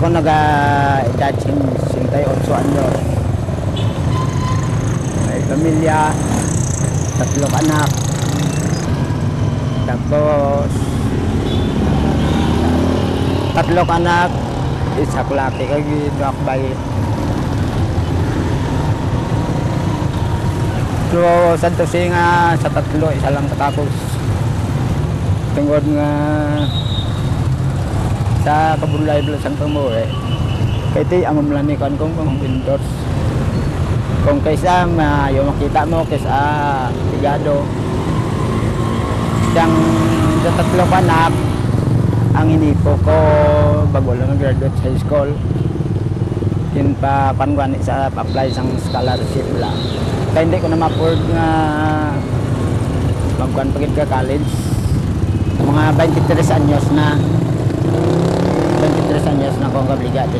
ako nag-edad 68 anyos. May pamilya, 3 anak. Tapos 3 anak, isa klase kay Drakbay. So, santosi nga sa 3, isa lang katapos. Tungod nga sa kabulay belasang pamuwi. Kaya ito, amam lang ni kan kong endorse. Kung kaysa yung makita mo, kaysa tigado. Yang sa 3 anak, ang inipo ko bago lang graduate sa high school. Yun pa panguan sa apply sang scholarship lang. Kaya hindi ko na ma-afford nga magkuhan pagid ka college. Mga 23 anyos na. 23 anyos na akong kabligado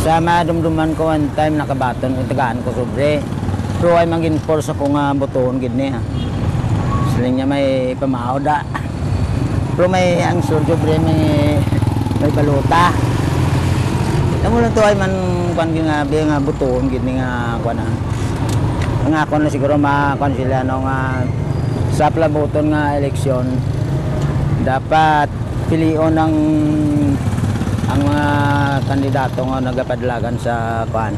sa madumduman ko one time nakabaton yung tagaan ko sobre. Pero ay mag-enforce ako nga butuhon gid niya. Siling niya may pamahaw da. Pero may ang surjo pre may baluta. Amo lang to ay man kan nga bi nga butuhon gid nga kuan na. Nga ako na siguro makuan sila no nga sa plabuton nga eleksyon dapat pilion ng ang mga kandidato nga nagapadlagan sa kuan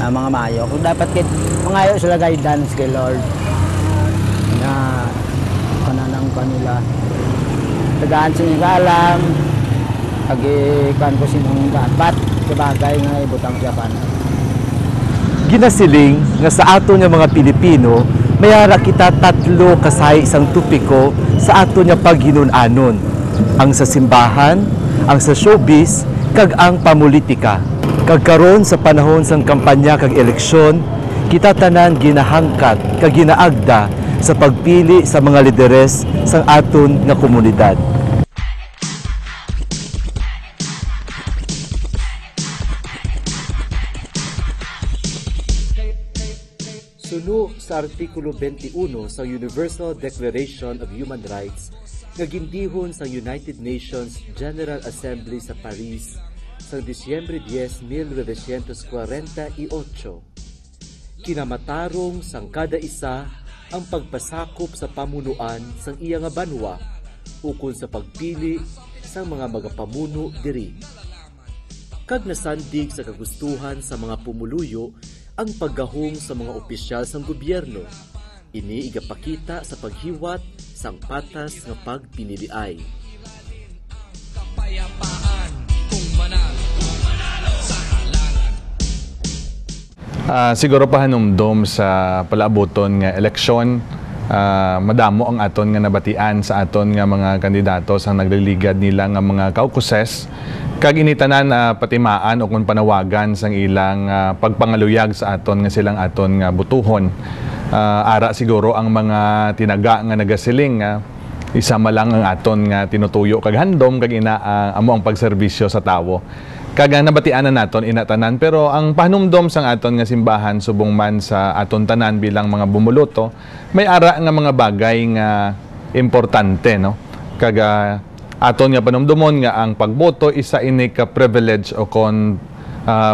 mga mayo. Kung dapat kit mangayo sila guidance kay Lord na kananang kanila tagaan sila alam kan ko sinong dapat sabagay nga ibutang siya pan. Ginasiling nga sa ato nga mga Pilipino mayara kita 3 kasay isang tupiko sa ato nga paghinunanon. Ang sa simbahan, ang sa showbiz, kag ang pamulitika. Kag karon sa panahon sang kampanya kag eleksyon, kita tanan ginahangkat kag ginaagda sa pagpili sa mga lideres sang aton nga komunidad. Suno sa Artikulo 21 sa Universal Declaration of Human Rights nga gindihon sa United Nations General Assembly sa Paris sa Disyembre 10, 1948, kinamatarong sang kada isa ang pagpasakop sa pamunuan sang iya nga banwa ukol sa pagpili sang mga magapamuno diri. Kag nasandig sa kagustuhan sa mga pumuluyo ang paggahong sa mga opisyal sang gobyerno. Ini igapakita sa paghiwat sang patas nga pagpiniliay. Kapayapaan kung manalo sa halangan. Siguro pa hanumdom sa palaabuton nga eleksyon, madamo ang aton nga nabatian sa aton nga mga kandidato sang nagliligad nila nga mga caucuses. Kag initanan patimaan o kung panawagan sang ilang pagpangaluyag sa aton nga silang aton nga butuhon. Ara siguro ang mga tinaga nga nagasiling isa malang ang aton nga tinutuyo kag handom kag amo ang pagserbisyo sa tawo. Kag nabatian na naton inatanan pero ang pahnumdom sang aton nga simbahan subong man sa aton tanan bilang mga bumuluto may ara nga mga bagay nga importante no. Kag aton nga panumdumon nga ang pagboto isa ini ka privilege o kon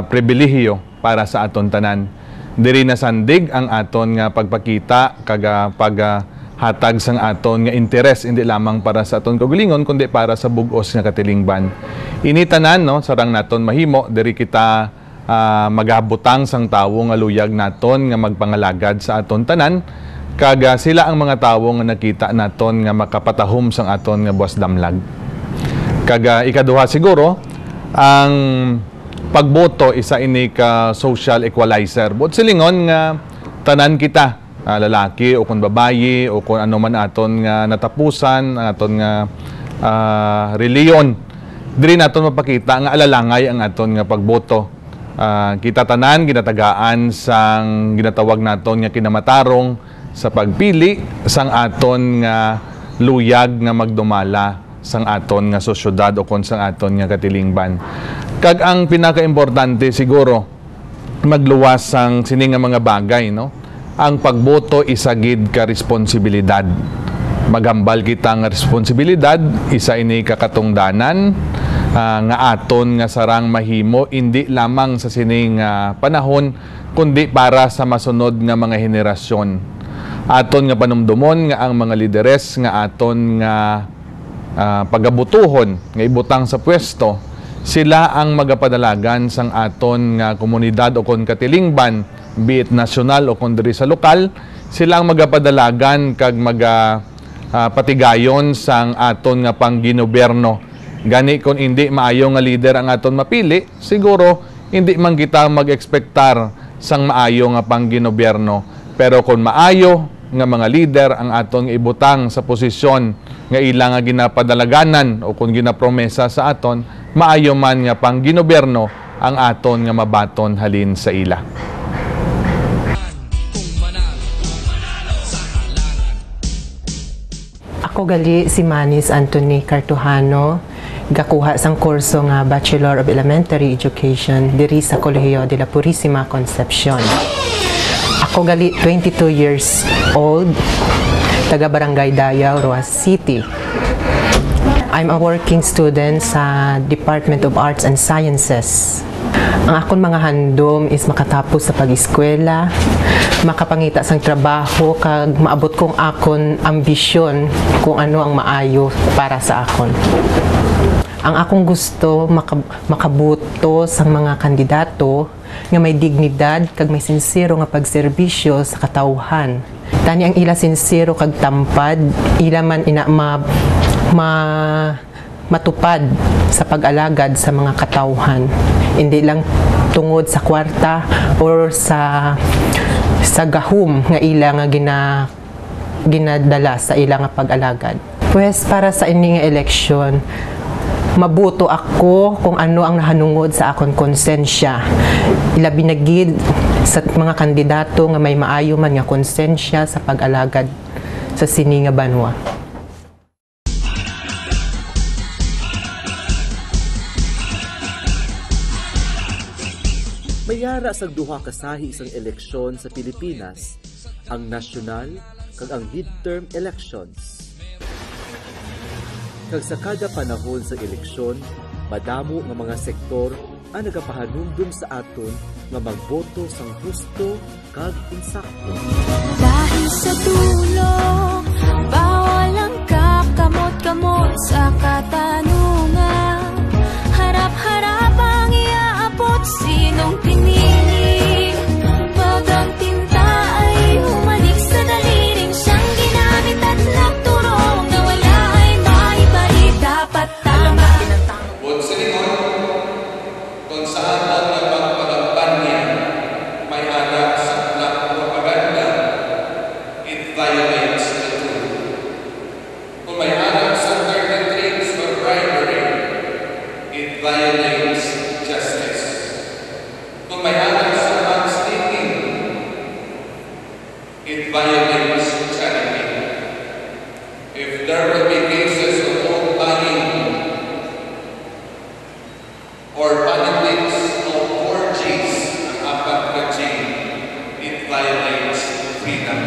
pribilehiyo para sa aton tanan. Diri na sandig ang aton nga pagpakita kag paghatag sang aton nga interes hindi lamang para sa aton kaugalingon kundi para sa bug-os nga katilingban. Ini tanan no sarang naton mahimo diri kita magabutang sang tawo nga luyag naton nga magpangalagad sa aton tanan kag sila ang mga tawo nga nakita naton nga makapatahom sang aton nga buwas damlag. Kag ikaduha siguro ang pagboto isa ini ka social equalizer. But silingon nga tanan kita, lalaki o kung babayi o kung ano man aton nga natapusan, aton nga reliyon. Diri naton mapakita nga alalangay ang aton nga pagboto. Kita tanan ginatagaan sang ginatawag naton nga kinamatarong sa pagpili sang aton nga luyag nga magdumala sang aton nga sosyudad o kon sang aton nga katilingban. Kag ang pinakaimportante siguro magluwas sang sini nga mga bagay no. Ang pagboto isagid ka responsibilidad. Maghambal kita nga responsibilidad, isa ini kakatungdanan, nga aton nga sarang mahimo, hindi lamang sa sining panahon, kundi para sa masunod nga mga henerasyon. Aton nga panumdumon nga ang mga lideres nga aton nga pagabutuhon, nga ibutang sa pwesto, sila ang magapadalagan sang aton nga komunidad o kon katilingban, be it nasyonal o kon diri sa lokal, sila ang magapadalagan kag patigayon sang aton nga pangginuberno. Gani kung hindi maayo nga leader ang aton mapili, siguro hindi man kita mag-ekspektar sang maayo nga pangginuberno. Pero kung maayo nga mga leader ang aton ibutang sa posisyon nga ilang nga ginapadalaganan o kung ginapromesa sa aton, maayo man nga pangginuberno ang aton nga mabaton halin sa ila. Ako gali si Manis Anthony Cartujano, gakuha sang kurso nga Bachelor of Elementary Education diri sa Kolehiyo de la Purisima Concepcion. Ako gali 22 years old, taga Barangay Dayaw, Roas City. I'm a working student sa Department of Arts and Sciences. Ang akon mga handom is makatapos sa pag-eskwela, makapangita sang trabaho, kag maabot kong akon ambisyon kung ano ang maayo para sa akon. Ang akong gusto makabuto sang mga kandidato nga may dignidad kag may sincero nga pagserbisyo sa katawhan. Tani ang ila sincero kag tampad, ila man ina matupad sa pag-alagad sa mga katawhan. Hindi lang tungod sa kwarta or sa gahum nga ila nga ginadala sa ila nga pag-alagad. Pues para sa ini nga eleksyon, mabuto ako kung ano ang nahanungod sa akon konsensya. Ilabi na gid sa mga kandidato nga may maayo man nga konsensya sa pag-alagad sa sini nga banwa. Mayara sa duha ka sahi isang eleksyon sa Pilipinas, ang nasyonal kag ang midterm elections. Kag sa kada panahon sa eleksyon, madamo nga mga sektor ang nagapahanumdum sa aton nga magboto sang husto kag insakto. Dahil sa dulo, bawal ang kakamot-kamot sa katanungan. Harap-harap ang iaabot, sinong pinili. Pag ang tinta ay humalik sa daliling siyang ginamit at nagturong na wala ay maibalik, dapat tama. Bukod sa limon, kung saan ang napagpagkampanya may hanap sa black propaganda, it violates the truth. Kung may hanap sa certain tricks or bribery, it violates justice. Kung may hanap sa backstabbing, it violates charity. If there will be cases of vote buying or politics of orgies ang apat ka chain, it violates freedom.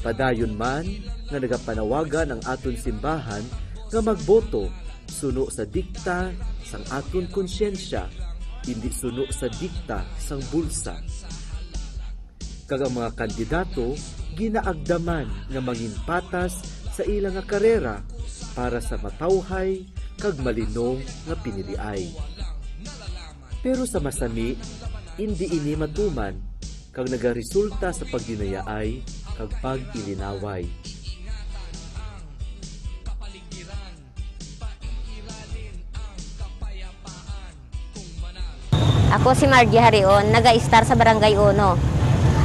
Padayon man nga nagapanawagan ang aton simbahan nga magboto suno sa dikta sang aton konsyensya, hindi suno sa dikta sang bulsa. Kag ang mga kandidato ginaagdaman nga manginpatas sa ilang nga karera para sa matawhay kag malinong nga piniliay. Pero sa masami, hindi ini matuman kag nagaresulta sa pagdinayaay kag pag-ilinaway. Ako si Margie Harion, naga-star sa Barangay Uno.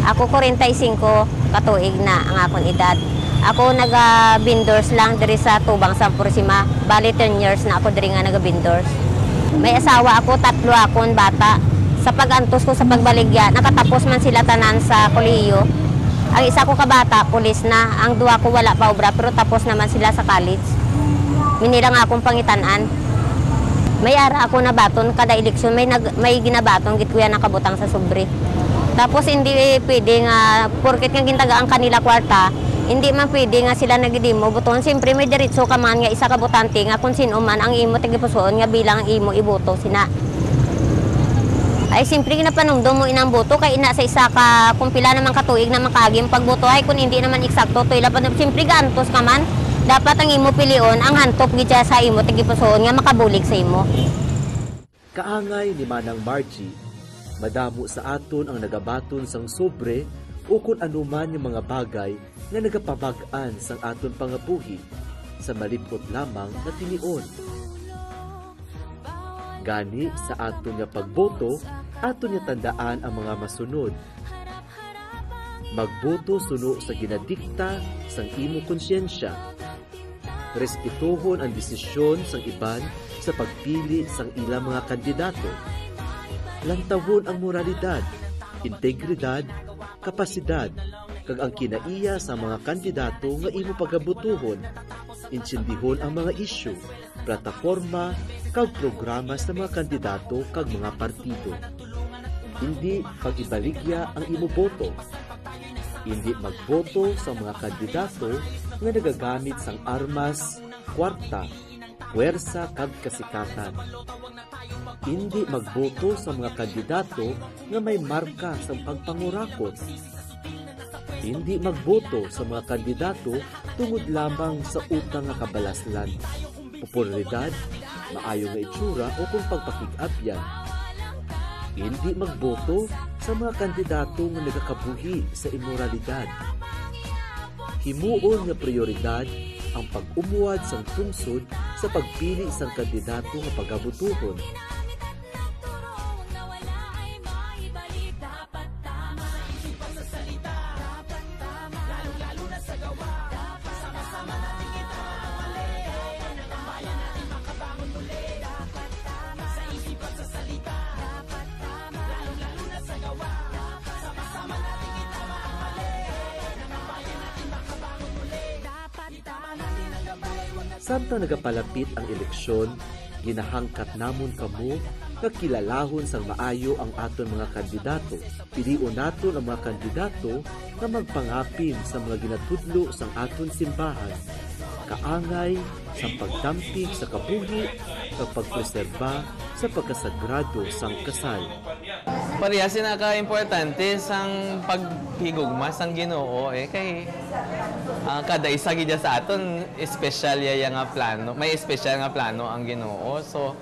Ako 45 katuig na ang akong edad. Ako naga-bindors lang diri sa Tubang sa Purisima. Bali 10 years na ako diri nga naga-bindors. May asawa ako, 3 akong bata. Sa pag-antos ko sa pagbaligya, nakatapos man sila tanan sa kolehiyo. Ang isa ko kabata, pulis na. Ang duwa ko wala pa obra, pero tapos naman sila sa college. Minira nga akong pangitanan. May ara ako na baton, kada eleksyon may ginabaton, git kuya nakabutang sa sobre. Tapos hindi pwede nga, porket nga gintaga ang kanila kwarta, hindi man pwede nga sila nagdimo buton. Siyempre may diretso ka man nga isa ka botante nga kung sino man ang imo tigipusoon nga bilang ang imo iboto sina. Ay siyempre ginapanungdom mo inang boto kay ina sa isa ka kung pila naman katuig na makagim pagboto ay kung hindi naman eksakto to ila pa siyempre gantos ka man. Dapat ang imo pilion ang hantop gid sa imo tigipusoon nga makabulig sa imo. Kaangay ni Manang Margie, madamo sa aton ang nagabaton sang sobre o kung anuman yung mga bagay nga nagapamag-an sang aton pangabuhi sa malipot lamang na tinion. Gani sa aton nga pagboto, aton nga tandaan ang mga masunod. Magboto suno sa ginadikta sang imo konsyensya. Respetuhon ang desisyon sang iban sa pagpili sang ilang mga kandidato. Lantawon ang moralidad, integridad, kapasidad, kag ang kinaiya sa mga kandidato nga imo pagabutuhon. Insindihon ang mga isyu, plataforma, kag programa sa mga kandidato kag mga partido. Hindi pag-ibaligya ang imo boto. Hindi magboto sa mga kandidato nga nagagamit sang armas, kwarta, puwersa kag kasikatan. Hindi magboto sa mga kandidato nga may marka sa pagpangurakot. Hindi magboto sa mga kandidato tungod lamang sa utang nga kabalaslan, popularidad, maayo nga itsura o kung pagpakig-abyan. Hindi magboto sa mga kandidato nga nagakabuhi sa immoralidad. Himuon nga prioridad ang pag-umuwad sang tungsod sa pagpili sang kandidato nga pagabutuhon. Samtang nagapalapit ang eleksyon, ginahangkat namon kamo nga kilalahon sang maayo ang aton mga kandidato. Pilion naton ang mga kandidato na magpangapin sa mga ginatudlo sang aton simbahan. Kaangay sang pagtampig sa kabuhi kag pagpreserba sa pagkasagrado sang kasal. Parehas na ka-importante sang paghigugma sang Ginoo kay kada isa gid sa aton espesyal ya nga plano. May espesyal nga plano ang Ginoo. So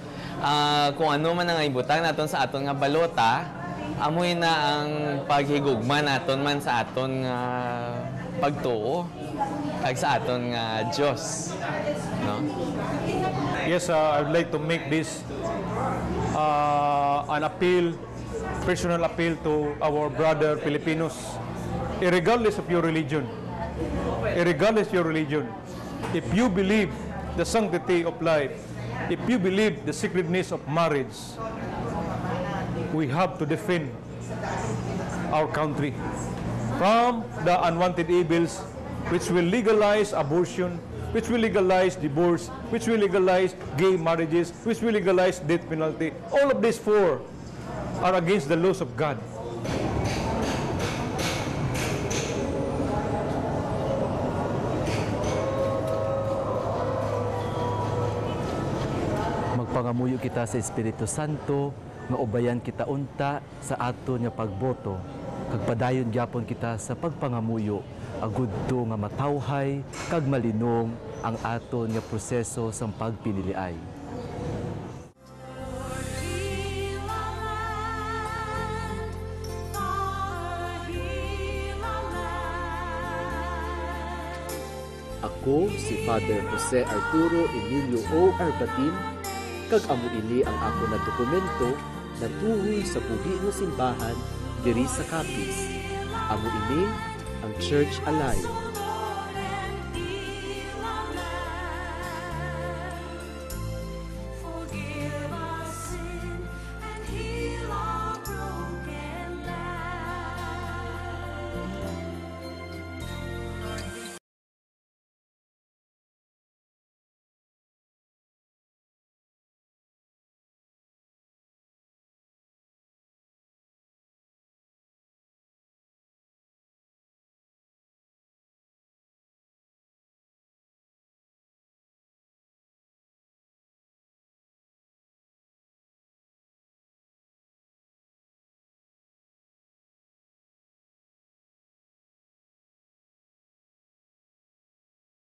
kung ano man ang ibutan naton sa aton nga balota, amoy na ang paghigugma naton man sa aton nga pagtuo kag sa aton nga Dios, no? Yes, I would like to make this an appeal, personal appeal to our brother Filipinos, irregardless of your religion. Irregardless of your religion, if you believe the sanctity of life, if you believe the sacredness of marriage, we have to defend our country from the unwanted evils which will legalize abortion, which will legalize divorce, which will legalize gay marriages, which will legalize death penalty. All of these four are against the laws of God. Magpangamuyo kita sa Espiritu Santo, nga ubayan kita unta sa aton nga pagboto. Kag padayon gyapon kita sa pagpangamuyo, agudto nga matawhay kag malinong ang aton nga proseso sang pagpiniliay. Ako si Father Jose Arturo Emilio O. Arbatin, kag amo ini ang ako na dokumento na tuhoy sa pugi nga simbahan diri sa Capiz. Amo ini ang Church Alive.